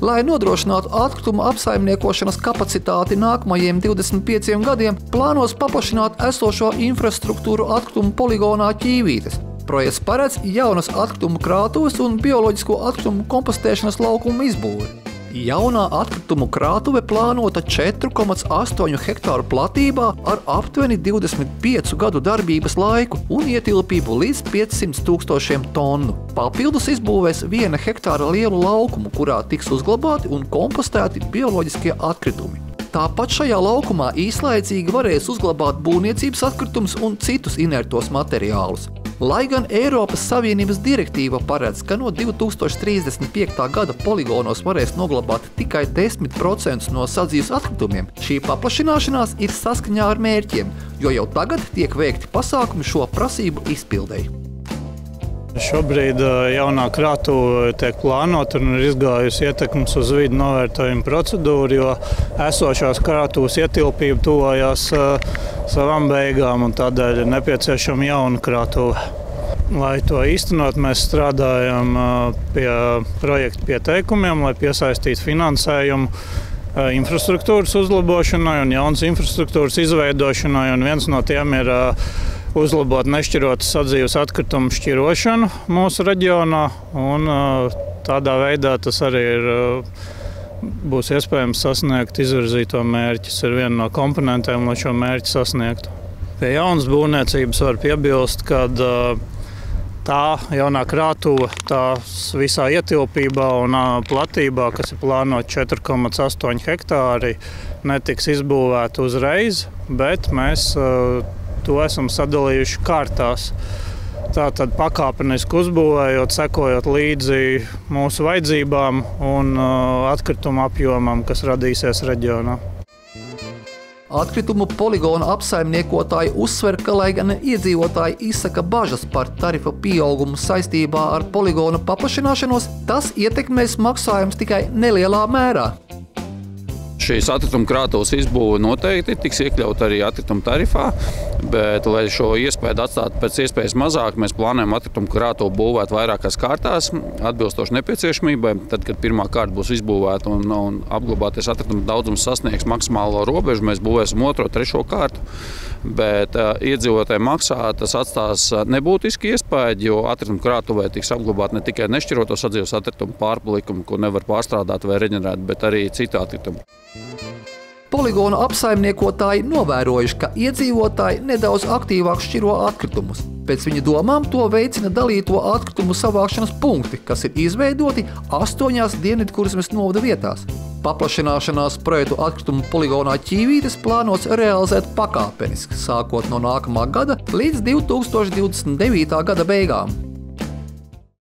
Lai nodrošinātu atkritumu apsaimniekošanas kapacitāti nākamajiem 25 gadiem, plānos paplašināt esošo infrastruktūru atkritumu poligonā Ķīvītes. Projekts paredz jaunas atkritumu krātuves un bioloģisko atkritumu kompostēšanas laukumu izbūvi. Jaunā atkritumu krātuve plānota 4,8 hektāru platībā ar aptuveni 25 gadu darbības laiku un ietilpību līdz 500 000 tonu. Papildus izbūvēs 1 hektāra lielu laukumu, kurā tiks uzglabāti un kompostēti bioloģiskie atkritumi. Tāpat šajā laukumā īslaicīgi varēs uzglabāt būvniecības atkritumus un citus inertos materiālus. Lai gan Eiropas Savienības direktīva paredz, ka no 2035. gada poligonos varēs noglabāt tikai 10% no sadzīves atkritumiem, šī paplašināšanās ir saskaņā ar mērķiem, jo jau tagad tiek veikti pasākumi šo prasību izpildei. Šobrīd jaunā krātuve tiek plānota un ir izgājusi ietekmes uz vidi novērtējuma procedūru, jo esošās krātuves ietilpība tuvojās savām beigām un tādēļ ir nepieciešama jauna krātuve. Lai to īstenot, mēs strādājam pie projekta pieteikumiem, lai piesaistītu finansējumu infrastruktūras uzlabošanai un jaunas infrastruktūras izveidošanai, un viens no tiem ir uzlabot nešķirotas sadzīves atkritumu šķirošanu mūsu reģionā, un tādā veidā tas arī būs iespējams sasniegt izvirzīto mērķi. Tas ir viena no komponentiem, lai šo mērķi sasniegtu. Pie jaunas būvniecības var piebilst, ka tā jaunā krātuve, tās visā ietilpībā un platībā, kas ir plānota 4,8 hektāri, netiks izbūvēta uzreiz, bet mēs to esam sadalījuši kārtās. Tātad pakāpeniski uzbūvējot, sekojot līdzi mūsu vajadzībām un atkritumu apjomam, kas radīsies reģionā. Atkritumu poligona apsaimniekotāji uzsver, ka, lai gan iedzīvotāji izsaka bažas par tarifu pieaugumu saistībā ar poligona paplašināšanos, tas ietekmēs maksājums tikai nelielā mērā. Šīs atkrituma krātuves izbūve noteikti tiks iekļaut arī atkrituma tarifā, bet, lai šo iespēju atstātu pēc iespējas mazāk, mēs plānojam atkrituma krātuvi būvēt vairākās kārtās, atbilstoši nepieciešamībai. Tad, kad pirmā kārta būs izbūvēta un apglabāties atkrituma daudzums sasniegs maksimālo robežu, mēs būvēsim otro, trešo kārtu. Bet iedzīvotāji maksā, tas atstās nebūtiski iespēju, jo atkrituma krātuvē tiks apglabāt ne tikai nešķiroto sadzīves atkritumu pārpalikumu, ko nevar pārstrādāt vai reģenerēt, bet arī citu atkritumu. Poligonu apsaimniekotāji novērojuši, ka iedzīvotāji nedaudz aktīvāk šķiro atkritumus. Pēc viņa domām to veicina dalīto atkritumu savākšanas punkti, kas ir izveidoti 8 Dienvidkurzmes novada vietās. Paplašināšanās projektu atkritumu poligonā Ķīvītes plānots realizēt pakāpeniski, sākot no nākamā gada līdz 2029. gada beigām.